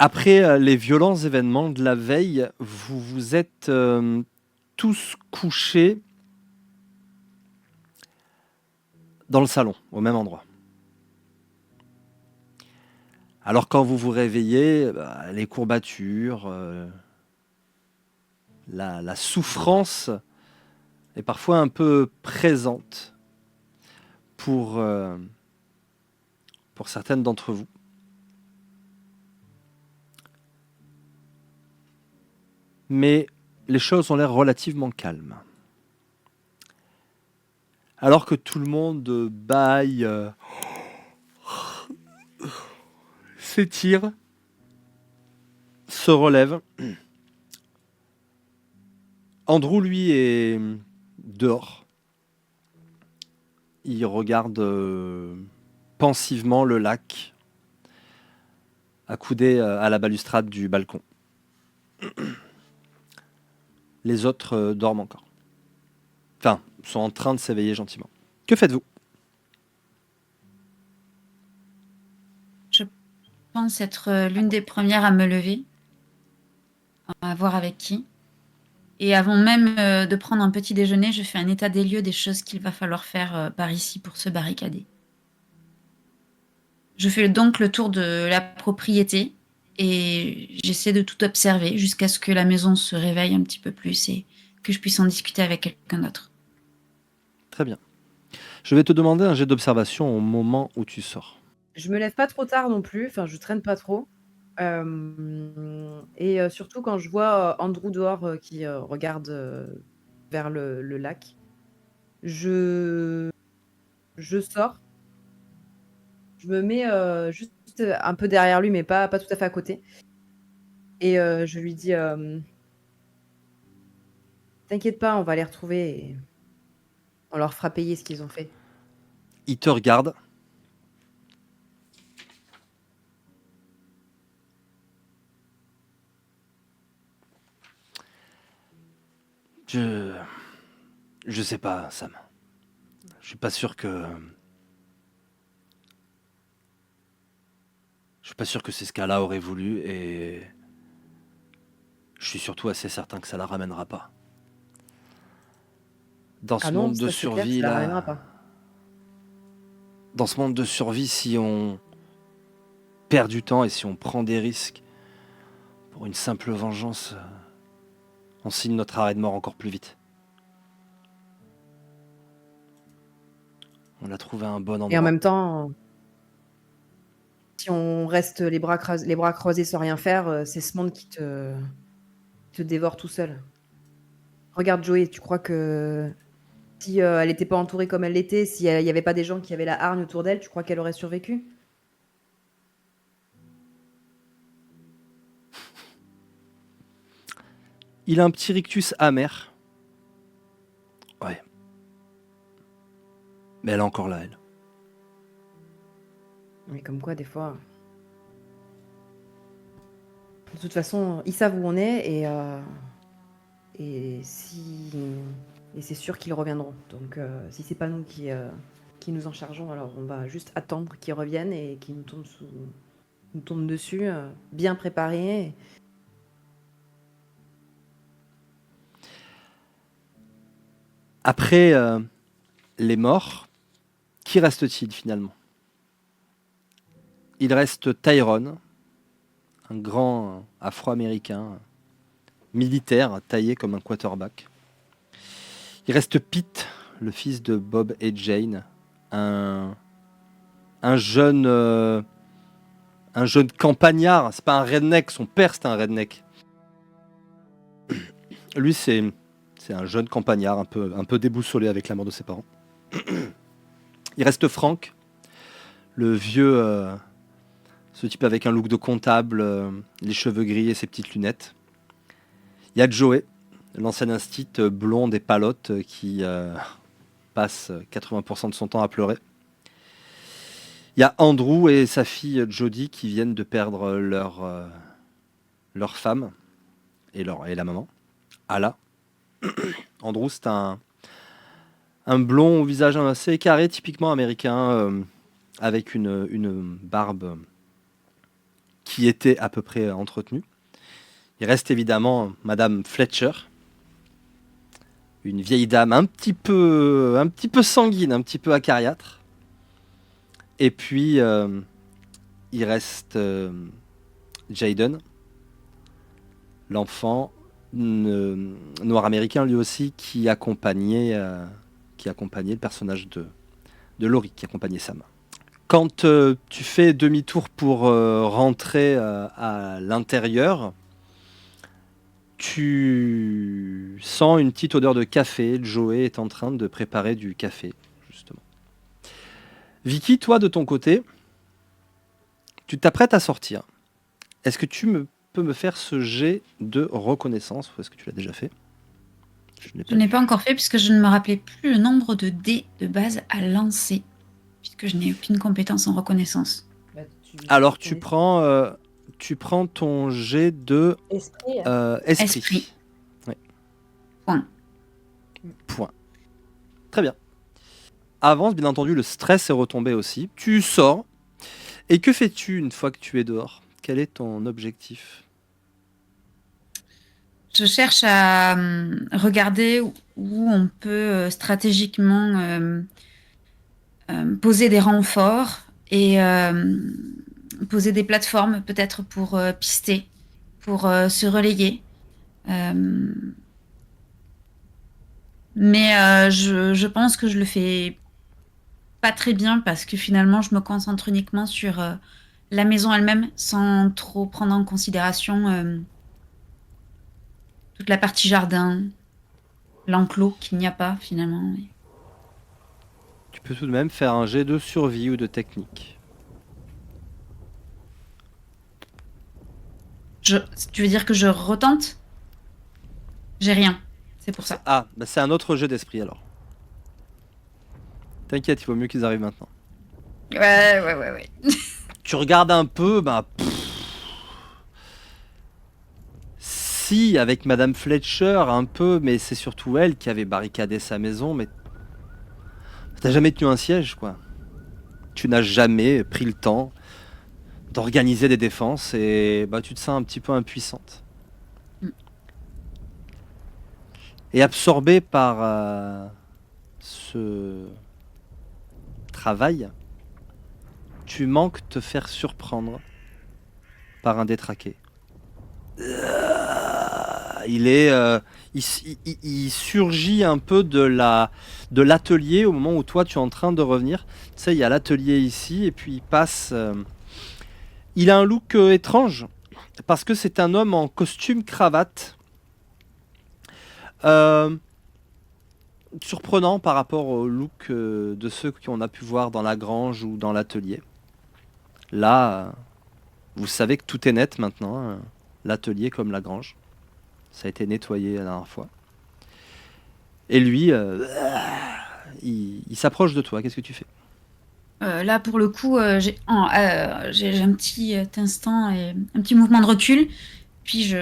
Après les violents événements de la veille, vous vous êtes tous couchés dans le salon, au même endroit. Alors quand vous vous réveillez, les courbatures, la souffrance est parfois un peu présente pour, pour certaines d'entre vous. Mais les choses ont l'air relativement calmes. Alors que tout le monde bâille, s'étire, se relève, Andrew, lui, est dehors. Il regarde pensivement le lac, accoudé à la balustrade du balcon. Les autres dorment encore. Enfin, sont en train de s'éveiller gentiment. Que faites-vous? Je pense être l'une des premières à me lever, à voir avec qui. Et avant même de prendre un petit déjeuner, je fais un état des lieux des choses qu'il va falloir faire par ici pour se barricader. Je fais donc le tour de la propriété et j'essaie de tout observer jusqu'à ce que la maison se réveille un petit peu plus et que je puisse en discuter avec quelqu'un d'autre. Très bien. Je vais te demander un jet d'observation au moment où tu sors. Je me lève pas trop tard non plus, enfin je traîne pas trop. Et surtout quand je vois, Andrew dehors, qui, regarde, vers le lac, je je sors, je me mets, juste, un peu derrière lui, mais pas tout à fait à côté et je lui dis, «T'inquiète pas, on va les retrouver et on leur fera payer ce qu'ils ont fait». Il te regarde. Je... Je sais pas, Sam. Je suis pas sûr que... Je suis pas sûr que c'est ce qu'Allah aurait voulu et... Je suis surtout assez certain que ça la ramènera pas. Dans Ah ce non, monde de ça c'est clair, survie, ça la là... ramènera pas. Dans ce monde de survie, si on perd du temps et si on prend des risques pour une simple vengeance, on signe notre arrêt de mort encore plus vite. On a trouvé un bon Et en endroit. même temps, si on reste les bras croisés sans rien faire, c'est ce monde qui te dévore tout seul. Regarde Joey, tu crois que si, elle était pas entourée comme elle l'était, si il y avait pas des gens qui avaient la hargne autour d'elle, tu crois qu'elle aurait survécu? Il a un petit rictus amer. Ouais. Mais elle est encore là, elle. Mais comme quoi des fois de toute façon, ils savent où on est et si et c'est sûr qu'ils reviendront. Donc si c'est pas nous qui nous en chargeons, alors on va juste attendre qu'ils reviennent et qu'ils nous tombent dessus, bien préparés. Après les morts, qui reste-t-il finalement? Il reste Tyrone, un grand afro-américain, militaire, taillé comme un quarterback. Il reste Pete, le fils de Bob et Jane, un, un jeune, euh, un jeune campagnard. C'est pas un redneck, son père c'était un redneck. Lui c'est un jeune campagnard un peu déboussolé avec la mort de ses parents. Il reste Frank, le vieux, ce type avec un look de comptable, les cheveux gris et ses petites lunettes. Il y a Joey, l'ancienne instite blonde et palote qui passe 80% de son temps à pleurer. Il y a Andrew et sa fille Jodie qui viennent de perdre leur femme et la maman. Ala. Andrew, c'est un blond au visage assez carré, typiquement américain, avec une barbe qui était à peu près entretenue. Il reste évidemment Madame Fletcher, une vieille dame un petit peu sanguine, un petit peu acariâtre. Et puis, il reste Jaden, l'enfant noir américain lui aussi, qui accompagnait le personnage de Laurie, qui accompagnait Sam. Quand tu fais demi-tour pour rentrer à l'intérieur, tu sens une petite odeur de café. Joey est en train de préparer du café, justement. Vicky, toi, de ton côté, tu t'apprêtes à sortir. Est-ce que tu peux me faire ce jet de reconnaissance, ou est-ce que tu l'as déjà fait? Je n'ai pas encore fait puisque je ne me rappelais plus le nombre de dés de base à lancer, puisque je n'ai aucune compétence en reconnaissance. Bah, Alors, tu prends ton jet de Esprit. esprit. Esprit. Ouais. Point. Point. Très bien. Avance, bien entendu, le stress est retombé aussi. Tu sors. Et que fais-tu une fois que tu es dehors? Quel est ton objectif? Je cherche à regarder où on peut stratégiquement poser des renforts et poser des plateformes peut-être pour pister, pour se relayer. Mais je pense que je le fais pas très bien parce que finalement je me concentre uniquement sur la maison elle-même sans trop prendre en considération toute la partie jardin, l'enclos qu'il n'y a pas finalement. Tu peux tout de même faire un jet de survie ou de technique. Tu veux dire que je retente? J'ai rien, c'est pour ça. Ah, bah c'est un autre jeu d'esprit alors. T'inquiète, il vaut mieux qu'ils arrivent maintenant. Ouais. Tu regardes un peu, si, avec Madame Fletcher, un peu, mais c'est surtout elle qui avait barricadé sa maison, mais t'as jamais tenu un siège, quoi. Tu n'as jamais pris le temps d'organiser des défenses et tu te sens un petit peu impuissante. Mm. Et absorbée par ce travail, tu manques te faire surprendre par un détraqué. Il surgit un peu de l'atelier au moment où toi tu es en train de revenir. Tu sais, il y a l'atelier ici et puis il passe. Il a un look étrange parce que c'est un homme en costume cravate. Surprenant par rapport au look de ceux qu'on a pu voir dans la grange ou dans l'atelier. Là, vous savez que tout est net maintenant, hein. L'atelier comme la grange. Ça a été nettoyé la dernière fois. Et lui, il s'approche de toi. Qu'est-ce que tu fais? Là, pour le coup, j'ai un petit instant et un petit mouvement de recul. Puis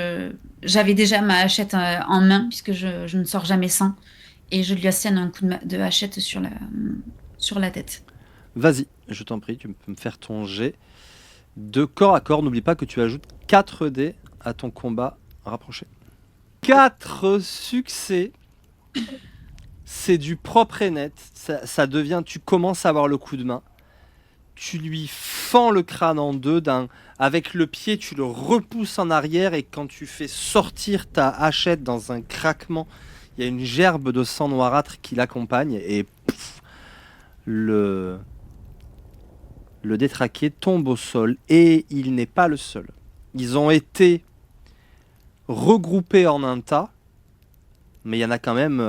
j'avais déjà ma hachette en main, puisque je ne sors jamais sans. Et je lui assène un coup de hachette sur la tête. Vas-y, je t'en prie, tu peux me faire ton jet de corps à corps. N'oublie pas que tu ajoutes 4 dés à ton combat rapproché. 4 succès. C'est du propre et net. Ça devient, tu commences à avoir le coup de main. Tu lui fends le crâne en deux. Avec le pied, tu le repousses en arrière. Et quand tu fais sortir ta hachette dans un craquement, il y a une gerbe de sang noirâtre qui l'accompagne. Et pouf, le détraqué tombe au sol. Et il n'est pas le seul. Ils ont été regroupés en un tas. Mais il y en a quand même...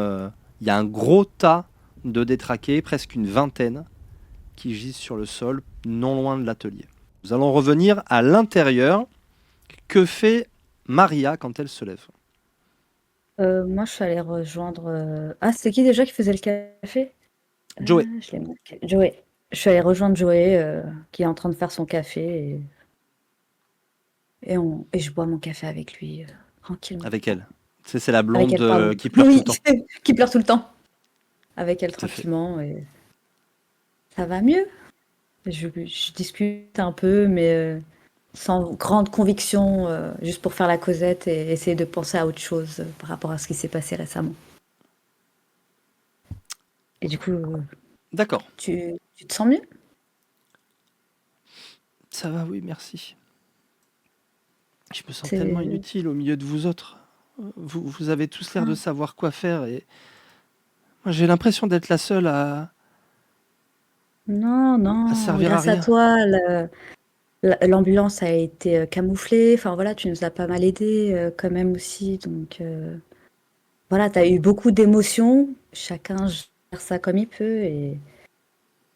il y a un gros tas de détraqués, presque une vingtaine, qui gisent sur le sol, non loin de l'atelier. Nous allons revenir à l'intérieur. Que fait Maria quand elle se lève? Moi, je suis allée rejoindre. Ah, c'était qui déjà qui faisait le café? Joey. Je l'ai marqué. Joey. Je suis allée rejoindre Joey qui est en train de faire son café et je bois mon café avec lui tranquillement. Avec elle. C'est la Avec blonde elle, pardon. qui pleure Oui, tout le temps. qui pleure tout le temps. Avec elle Tout à fait. tranquillement et ça va mieux. Je discute un peu, mais sans grande conviction, juste pour faire la causette et essayer de penser à autre chose par rapport à ce qui s'est passé récemment. Et du coup, D'accord. tu te sens mieux? Ça va, oui, merci. Je me sens C'est... tellement inutile au milieu de vous autres. Vous avez tous l'air de Ah, savoir quoi faire et moi j'ai l'impression d'être la seule à non, non, servir à grâce à rien. toi, l'ambulance a été camouflée. Enfin voilà, tu nous as pas mal aidés quand même aussi. Donc voilà, tu as eu beaucoup d'émotions. Chacun gère ça comme il peut.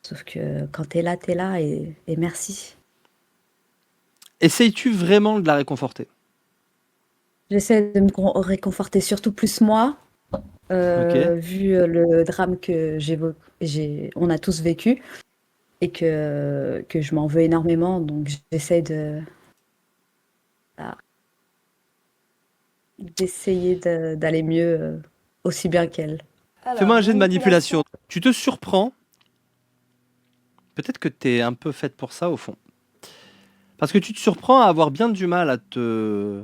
Sauf que quand t'es là et merci. Essayes-tu vraiment de la réconforter? J'essaie de me réconforter, surtout plus moi, Ok. vu le drame que on a tous vécu et que je m'en veux énormément. Donc j'essaie voilà, d'essayer d'aller mieux aussi bien qu'elle. Fais-moi Alors, un jet de manipulation. manipulation. Tu te surprends. Peut-être que t'es un peu faite pour ça au fond. Parce que tu te surprends à avoir bien du mal à te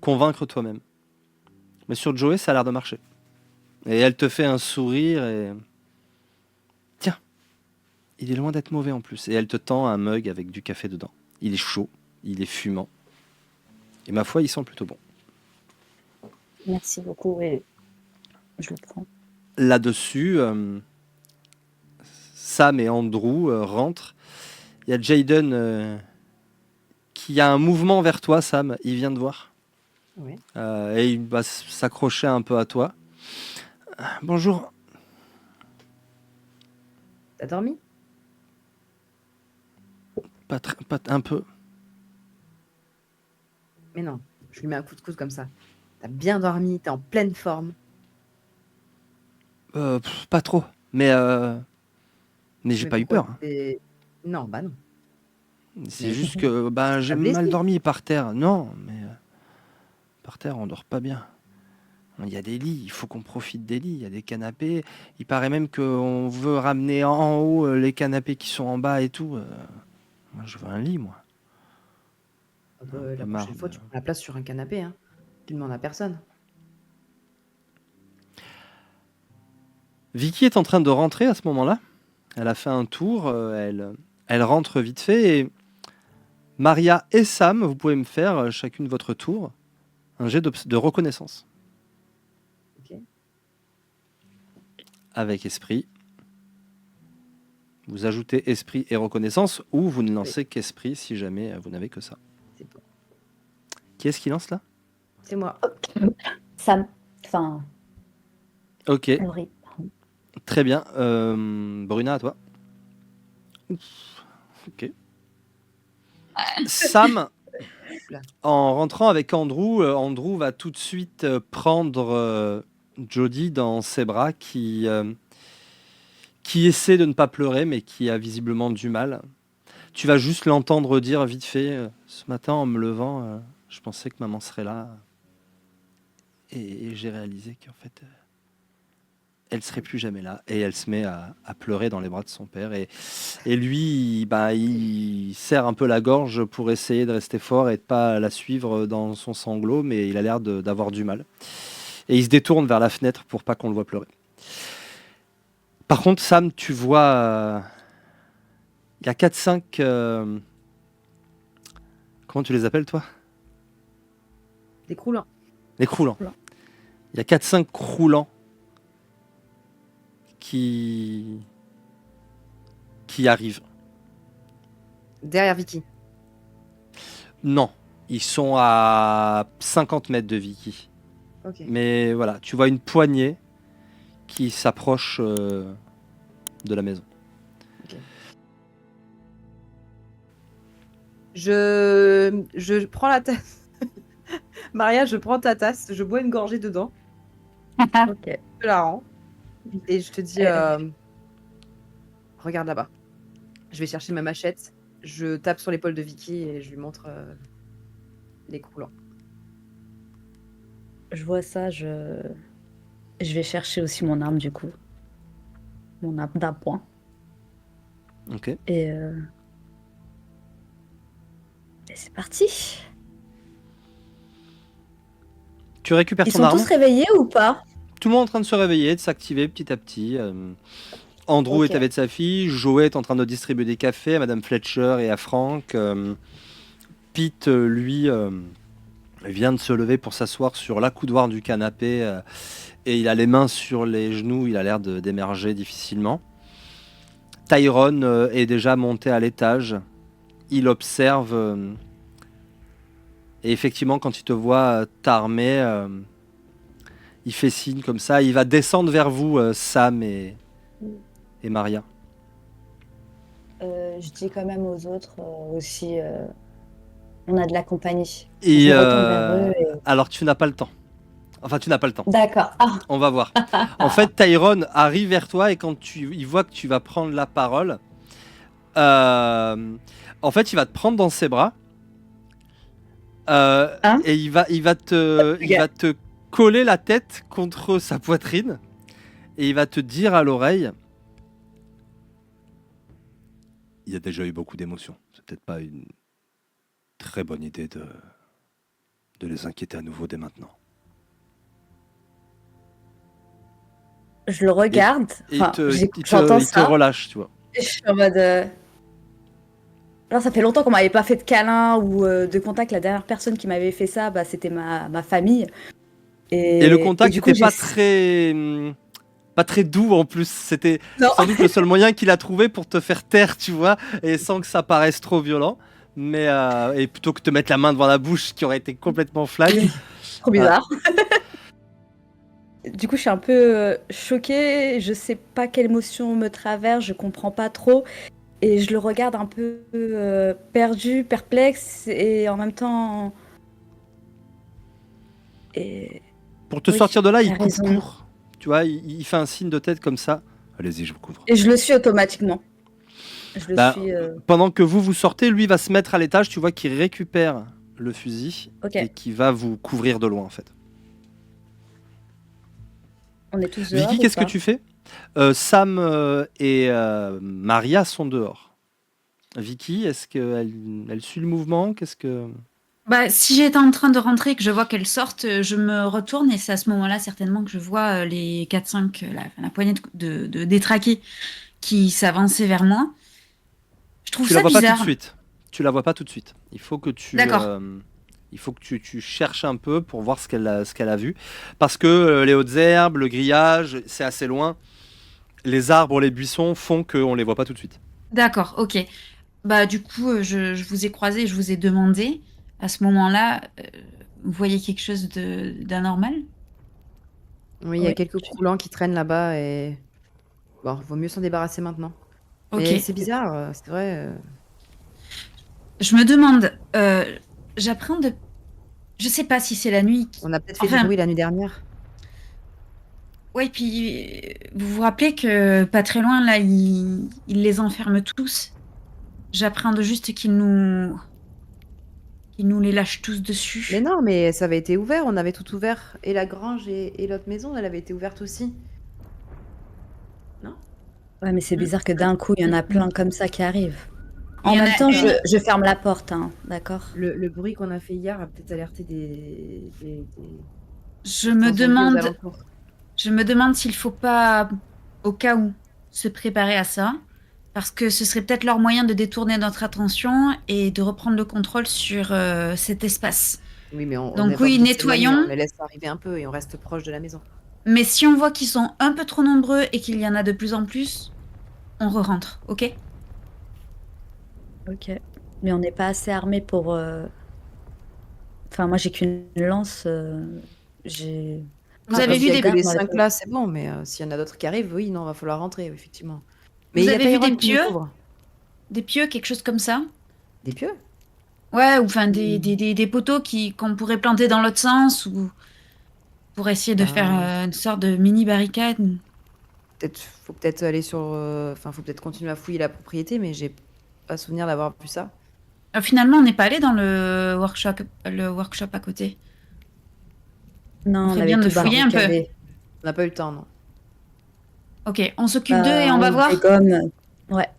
convaincre toi-même. Mais sur Joey, ça a l'air de marcher. Et elle te fait un sourire et... Tiens, il est loin d'être mauvais en plus. Et elle te tend un mug avec du café dedans. Il est chaud, il est fumant. Et ma foi, il sent plutôt bon. Merci beaucoup et je le prends. Là-dessus, Sam et Andrew rentrent. Il y a Jaden qui a un mouvement vers toi, Sam. Il vient te voir. Oui. Et il va s'accrocher un peu à toi. Bonjour. T'as dormi? Pas un peu. Mais non, je lui mets un coup de coude comme ça. T'as bien dormi, t'es en pleine forme. Pas trop. Mais j'ai Mais pas eu pourquoi peur. Hein. Non, bah non. C'est Mais juste que j'ai t'as mal blessé. dormi par terre. Non, mais par terre, on dort pas bien. Il y a des lits, il faut qu'on profite des lits. Il y a des canapés. Il paraît même qu'on veut ramener en haut les canapés qui sont en bas et tout. Moi, je veux un lit, moi. Ah Un bah, peu la marre prochaine de... fois, tu prends la place sur un canapé. Hein. Tu demandes à personne. Vicky est en train de rentrer à ce moment-là. Elle a fait un tour. Elle rentre vite fait. Et Maria et Sam, vous pouvez me faire chacune votre tour un jet de reconnaissance. Ok. Avec esprit. Vous ajoutez esprit et reconnaissance ou vous ne lancez qu'esprit si jamais vous n'avez que ça. C'est bon. Qui est-ce qui lance là? C'est moi. Sam, enfin, Ok, Laurie. très bien. Bruna, à toi. Ok. Sam, Là. en rentrant avec Andrew, Andrew va tout de suite prendre Jodie dans ses bras qui essaie de ne pas pleurer mais qui a visiblement du mal. Tu vas juste l'entendre dire vite fait ce matin en me levant, je pensais que maman serait là et j'ai réalisé qu'en fait elle serait plus jamais là et elle se met à pleurer dans les bras de son père et lui il serre un peu la gorge pour essayer de rester fort et de pas la suivre dans son sanglot mais il a l'air d'avoir du mal et il se détourne vers la fenêtre pour pas qu'on le voit pleurer. Par contre Sam, tu vois il y a 4-5 comment tu les appelles toi? Des croulants. Les croulants. Il y a 4-5 croulants qui arrivent. Derrière Vicky. Non, ils sont à 50 mètres de Vicky. Ok. Mais voilà, tu vois une poignée qui s'approche de la maison. Je prends la tasse. Maria, je prends ta tasse, je bois une gorgée dedans, Ok. je la rends et je te dis regarde là-bas. Je vais chercher ma machette, je tape sur l'épaule de Vicky et je lui montre les croulants. Je vois ça, je vais chercher aussi mon arme du coup. Mon arme d'appoint. Ok. Et c'est parti. Tu récupères Ils ton sont arme. tous réveillés ou pas? Tout le monde est en train de se réveiller, de s'activer petit à petit. Andrew Ok. est avec sa fille, Joey est en train de distribuer des cafés à Madame Fletcher et à Frank. Pete, lui, vient de se lever pour s'asseoir sur l'accoudoir du canapé et il a les mains sur les genoux, il a l'air d'émerger difficilement. Tyrone est déjà monté à l'étage, il observe et effectivement quand il te voit t'armer, il fait signe comme ça, il va descendre vers vous Sam et Maria. Je dis quand même aux autres aussi, on a de la compagnie. Et Je me retourne vers eux et... alors tu n'as pas le temps. Enfin tu n'as pas le temps. D'accord. Ah, On va voir. En fait, Tyrone arrive vers toi et quand il voit que tu vas prendre la parole, en fait, il va te prendre dans ses bras Hein et il va te coller la tête contre sa poitrine et il va te dire à l'oreille. Il y a déjà eu beaucoup d'émotions. C'est peut-être pas une très bonne idée de les inquiéter à nouveau dès maintenant. je le regarde. Et Enfin, il j'entends te ça. relâche, tu vois. Et je suis en mode. Alors, ça fait longtemps qu'on m'avait pas fait de câlin ou de contact. La dernière personne qui m'avait fait ça, bah, c'était ma famille. Et le contact du coup, n'était pas très doux en plus. C'était Non. sans doute le seul moyen qu'il a trouvé pour te faire taire, tu vois, et sans que ça paraisse trop violent. Mais et plutôt que de te mettre la main devant la bouche, qui aurait été complètement flag. Trop bizarre. Du coup, je suis un peu choquée. Je sais pas quelle émotion me traverse. Je comprends pas trop. Et je le regarde un peu perdu, perplexe et en même temps. Et Pour te oui, sortir de là, il t'as coupe raison. court. Tu vois, il fait un signe de tête comme ça. Allez-y, je vous couvre. Et je le suis automatiquement. Je le Bah, suis. Pendant que vous sortez, lui va se mettre à l'étage. Tu vois qu'il récupère le fusil Ok. et qui va vous couvrir de loin en fait. On est tous dehors. Vicky, ou qu'est-ce que pas tu fais? Sam et Maria sont dehors. Vicky, est-ce qu'elle suit le mouvement? Qu'est-ce que... Bah, si j'étais en train de rentrer et que je vois qu'elle sorte, je me retourne et c'est à ce moment-là certainement que je vois les 4-5, la poignée de détraqués qui s'avançaient vers moi. Je trouve Tu la ça vois pas tout de bizarre. suite. Tu la vois pas tout de suite. Il faut que D'accord. tu cherches un peu pour voir ce qu'elle a vu. Parce que les hautes herbes, le grillage, c'est assez loin. Les arbres, les buissons font qu'on les voit pas tout de suite. D'accord, ok. Bah, du coup, je vous ai croisé, je vous ai demandé. À ce moment-là, vous voyez quelque chose d'anormal? Oui, il y a Oui. quelques croulants qui traînent là-bas et bon, vaut mieux s'en débarrasser maintenant. Ok. Mais c'est bizarre, c'est vrai. Je me demande, j'apprends de... Je sais pas si c'est la nuit. On a peut-être fait du Enfin, bruit la nuit dernière. ouais, puis vous vous rappelez que pas très loin, là, ils les enferment tous. J'apprends de juste qu'ils nous les lâchent tous dessus. Mais non, mais ça avait été ouvert, on avait tout ouvert. Et la grange et l'autre maison, elle avait été ouverte aussi. Non? Ouais, mais c'est bizarre que d'un coup, il y en a plein comme ça qui arrivent. En Il y en même a temps, une- je ferme la porte, hein, d'accord? Le bruit qu'on a fait hier a peut-être alerté des Je me incendies aux demande, alentours. s'il faut pas, au cas où, se préparer à ça, parce que ce serait peut-être leur moyen de détourner notre attention et de reprendre le contrôle sur cet espace. Oui, mais on Donc n'est pas oui, obligé de s'éloigner, nettoyons. on les laisse arriver un peu et on reste proche de la maison. Mais si on voit qu'ils sont un peu trop nombreux et qu'il y en a de plus en plus, on re-rentre, ok? Ok. Mais on n'est pas assez armé pour. Enfin, moi, j'ai qu'une lance. J'ai. Vous Ah, avez s'il vu y a des... que les d'armes avec 5 là, c'est bon, mais s'il y en a d'autres qui arrivent, oui, non, va falloir rentrer, oui, effectivement. Mais Vous il y a avez vu Tyrone des qui nous pieux? couvre. Des pieux, quelque chose comme ça? Des pieux? Ouais, ou enfin des poteaux qu'on pourrait planter dans l'autre sens ou pour essayer de faire une sorte de mini barricade. Faut peut-être aller sur. Enfin, faut peut-être continuer à fouiller la propriété, mais j'ai pas souvenir d'avoir vu ça. Finalement, on n'est pas allé dans le workshop à côté. Non, On on ferait avait bien de tout fouiller un peu. barricadé. On n'a pas eu le temps, non. Ok, on s'occupe d'eux et on va On voir. dégomme. Ouais.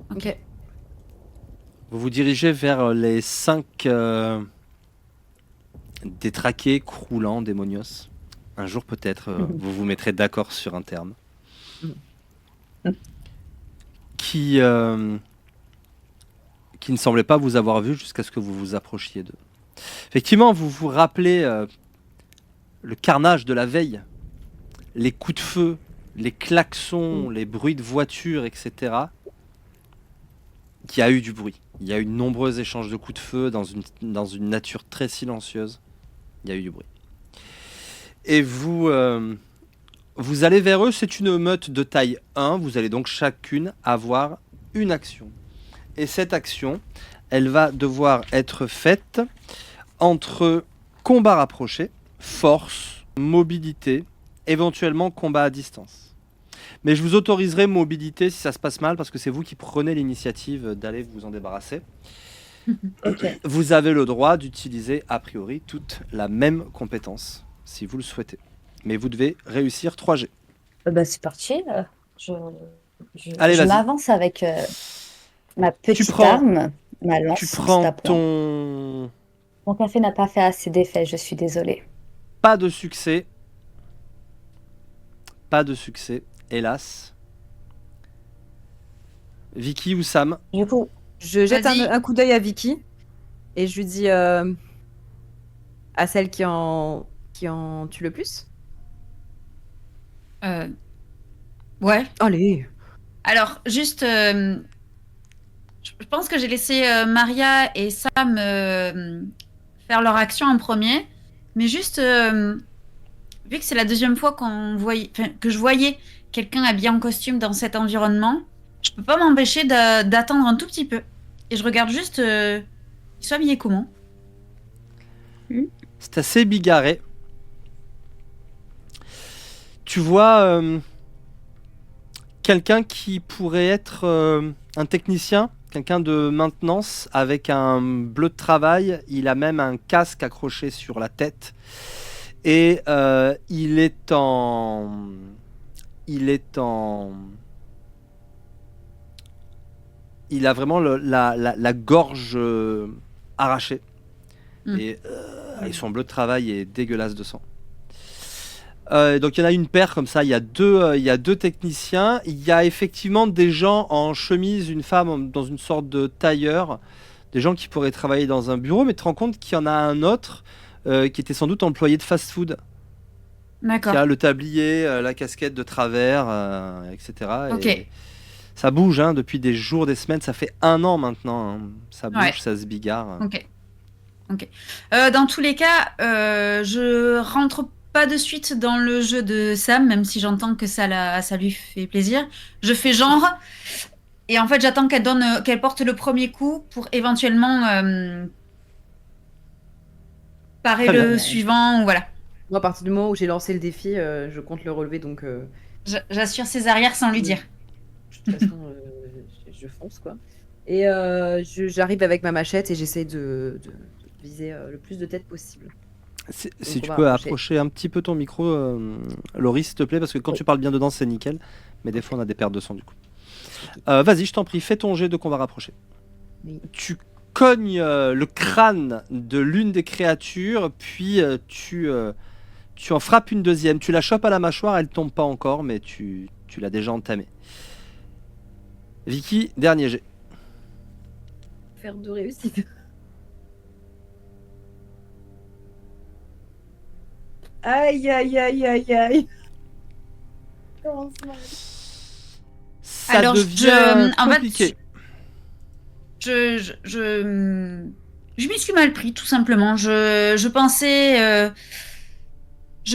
Ok. Vous vous dirigez vers les 5 détraqués, croulants, démonios. Un jour peut-être, vous vous mettrez d'accord sur un terme. Qui ne semblait pas vous avoir vu jusqu'à ce que vous vous approchiez d'eux. Effectivement, vous vous rappelez le carnage de la veille, les coups de feu, les klaxons, les bruits de voitures, etc. Il y a eu du bruit. Il y a eu de nombreux échanges de coups de feu dans une nature très silencieuse. Il y a eu du bruit. Et vous allez vers eux, c'est une meute de taille 1. Vous allez donc chacune avoir une action. Et cette action, elle va devoir être faite entre combat rapproché, force, mobilité, éventuellement combat à distance. Mais je vous autoriserai mobilité si ça se passe mal, parce que c'est vous qui prenez l'initiative d'aller vous en débarrasser. Ok. Vous avez le droit d'utiliser a priori toute la même compétence, si vous le souhaitez. Mais vous devez réussir 3 G. Bah, c'est parti. Je, Allez, je vas-y. m'avance avec ma petite prends- arme, ma lance. Tu prends d'appoint. ton... Mon café n'a pas fait assez d'effet, je suis désolée. Pas de succès. Pas de succès, hélas. Vicky ou Sam? Du coup, Je jette Vas-y. un coup d'œil à Vicky et je lui dis à celle qui en tue le plus. Ouais. Allez. Alors, juste, je pense que j'ai laissé Maria et Sam faire leur action en premier. Mais juste, vu que c'est la deuxième fois que je voyais quelqu'un habillé en costume dans cet environnement, je peux pas m'empêcher d'attendre un tout petit peu. Et je regarde juste, ils sont habillés comment? C'est assez bigarré. Tu vois quelqu'un qui pourrait être un technicien, quelqu'un de maintenance avec un bleu de travail. Il a même un casque accroché sur la tête. Et il est en... Il a vraiment la gorge arrachée. Mm. Et son bleu de travail est dégueulasse de sang. Donc il y en a une paire comme ça, il y a deux techniciens. Il y a effectivement des gens en chemise, une femme dans une sorte de tailleur, des gens qui pourraient travailler dans un bureau, mais tu te rends compte qu'il y en a un autre qui était sans doute employé de fast-food, qui D'accord. a le tablier, la casquette de travers, etc. Ok. Et ça bouge hein, depuis des jours, des semaines, ça fait 1 an maintenant. Hein. Ça bouge, Ouais. ça se bigarre. Ok. Ok. Dans tous les cas, je rentre pas de suite dans le jeu de Sam, même si j'entends que ça lui fait plaisir. Je fais genre, et en fait, j'attends qu'elle porte le premier coup pour éventuellement parer Très le bien. suivant, ou voilà. Moi, à partir du moment où j'ai lancé le défi, je compte le relever, donc J'assure ses arrières sans lui dire. de toute façon, je fonce quoi. Et j'arrive avec ma machette et j'essaie de viser le plus de têtes possible. Si on tu va peux approcher. approcher un petit peu ton micro, Laurie, s'il te plaît, parce que quand tu parles bien dedans, c'est nickel, mais des fois on a des pertes de son du coup. Vas-y, je t'en prie, fais ton jet de combat rapproché. Oui. Tu cognes le crâne de l'une des créatures, puis tu en frappes une deuxième. Tu la chopes à la mâchoire, elle tombe pas encore, mais tu l'as déjà entamée. Vicky, dernier jet. Faire 2 réussites. Aïe, aïe, aïe, aïe, aïe. Comment ça Ça Alors, devient en fait, compliqué. je m'y suis mal pris, tout simplement. Je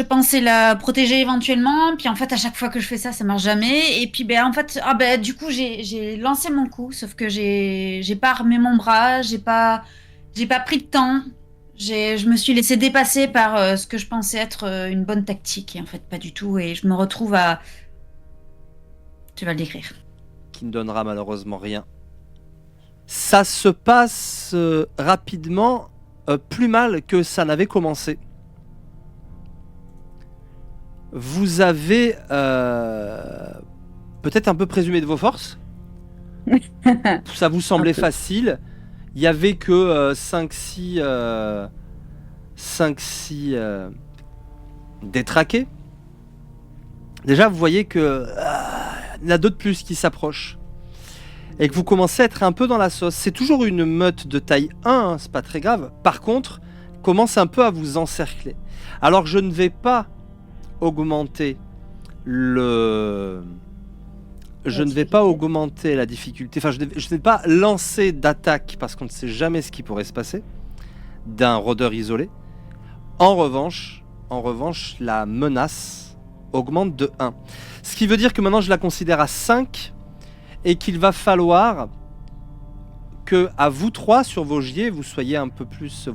pensais la protéger éventuellement, puis en fait, à chaque fois que je fais ça, ça marche jamais. Et puis, ben, en fait, du coup, j'ai lancé mon coup, sauf que j'ai pas armé mon bras, j'ai pas pris de temps. Je me suis laissé dépasser par ce que je pensais être une bonne tactique, et en fait, pas du tout. Et je me retrouve à... Tu vas le décrire. Qui ne donnera malheureusement rien. Ça se passe rapidement, plus mal que ça n'avait commencé. Vous avez peut-être un peu présumé de vos forces. Ça vous semblait Un peu. facile. Il y avait que 5-6 détraqués. Déjà, vous voyez que il y en a d'autres plus qui s'approchent. Et que vous commencez à être un peu dans la sauce. C'est toujours une meute de taille 1, hein, c'est pas très grave. Par contre, commence un peu à vous encercler. Alors je ne vais pas augmenter le... Je ne vais pas augmenter la difficulté. Enfin, je ne vais pas lancer d'attaque parce qu'on ne sait jamais ce qui pourrait se passer d'un rôdeur isolé. En revanche, la menace augmente de 1. Ce qui veut dire que maintenant je la considère à 5 et qu'il va falloir que à vous trois sur vos giers, vous ayez un peu plus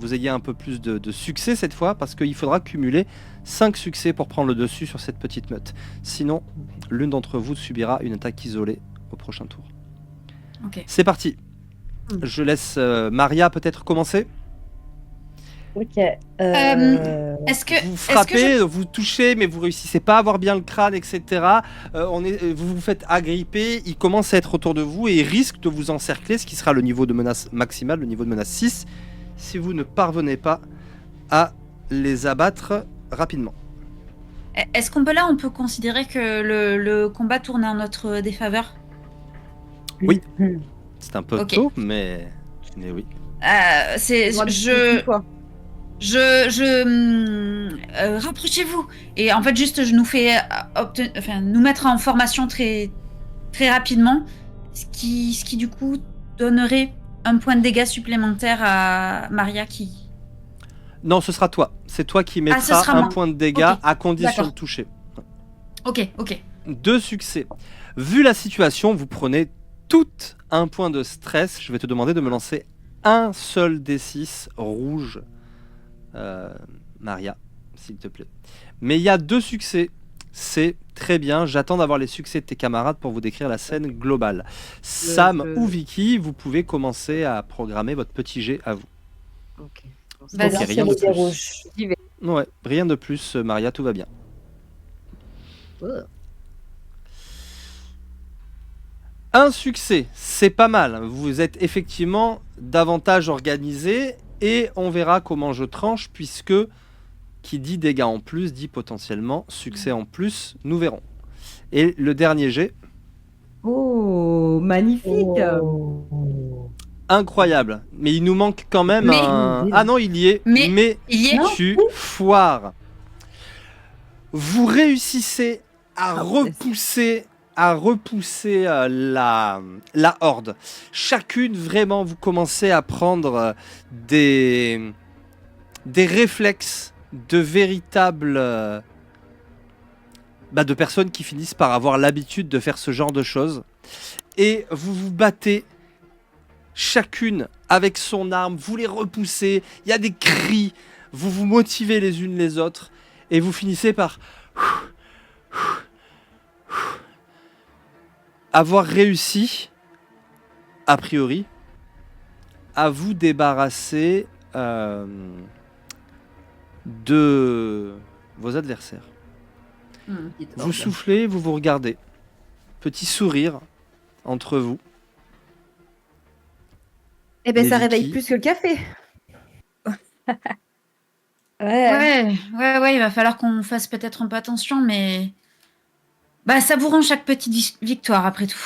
de succès cette fois, parce qu'il faudra cumuler 5 succès pour prendre le dessus sur cette petite meute. Sinon, l'une d'entre vous subira une attaque isolée au prochain tour. Ok. C'est parti. Je laisse Maria peut-être commencer. Ok. Est-ce que Vous est-ce frappez, que vous touchez, mais vous réussissez pas à avoir bien le crâne, etc. Vous vous faites agripper, il commence à être autour de vous et il risque de vous encercler, ce qui sera le niveau de menace maximal, le niveau de menace 6, si vous ne parvenez pas à les abattre rapidement. est-ce qu'on peut on peut considérer que le combat tourne en notre défaveur? Oui. C'est un peu Ok. tôt, mais oui. C'est Droit de discussion, quoi. rapprochez-vous. Et en fait, juste, je nous fais nous mettre en formation très, très rapidement, ce qui du coup donnerait un point de dégâts supplémentaire à Maria qui. Non, ce sera toi. C'est toi qui ce mettras sera un moi. point de dégâts Ok. à condition D'accord. de toucher. Ok. 2 succès. Vu la situation, vous prenez tout un point de stress. Je vais te demander de me lancer un seul D6 rouge, Maria, s'il te plaît. Mais il y a 2 succès. C'est très bien. J'attends d'avoir les succès de tes camarades pour vous décrire la scène globale. Sam ou Vicky, vous pouvez commencer à programmer votre petit jet à vous. Ok. Vas-y. Ok, rien de plus. Rouge. Ouais, rien de plus, Maria, tout va bien. Un succès, c'est pas mal. Vous êtes effectivement davantage organisé et on verra comment je tranche puisque qui dit dégâts en plus dit potentiellement succès en plus. Nous verrons. Et le dernier jet, Oh, magnifique. incroyable. Mais il nous manque quand même Mais- un... Ah non, il y est. Mais il y est. Non. Tu foires. Vous réussissez à repousser la horde. Chacune, vraiment, vous commencez à prendre des réflexes de véritables... de personnes qui finissent par avoir l'habitude de faire ce genre de choses. Et vous vous battez chacune avec son arme, vous les repoussez, il y a des cris, vous vous motivez les unes les autres, et vous finissez par avoir réussi, a priori, à vous débarrasser de vos adversaires. Vous soufflez, vous vous regardez. Petit sourire entre vous. Eh ben, Mais ça réveille Vicky- plus que le café. Ouais. Ouais, il va falloir qu'on fasse peut-être un peu attention, mais savourons chaque petite victoire après tout.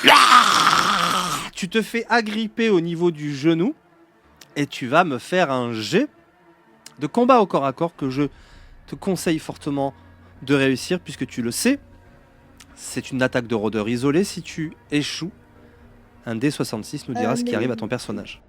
Tu te fais agripper au niveau du genou et tu vas me faire un jet de combat au corps à corps que je te conseille fortement de réussir puisque tu le sais. C'est une attaque de rôdeur isolée. Si tu échoues, un D66 nous dira ce qui arrive à ton personnage.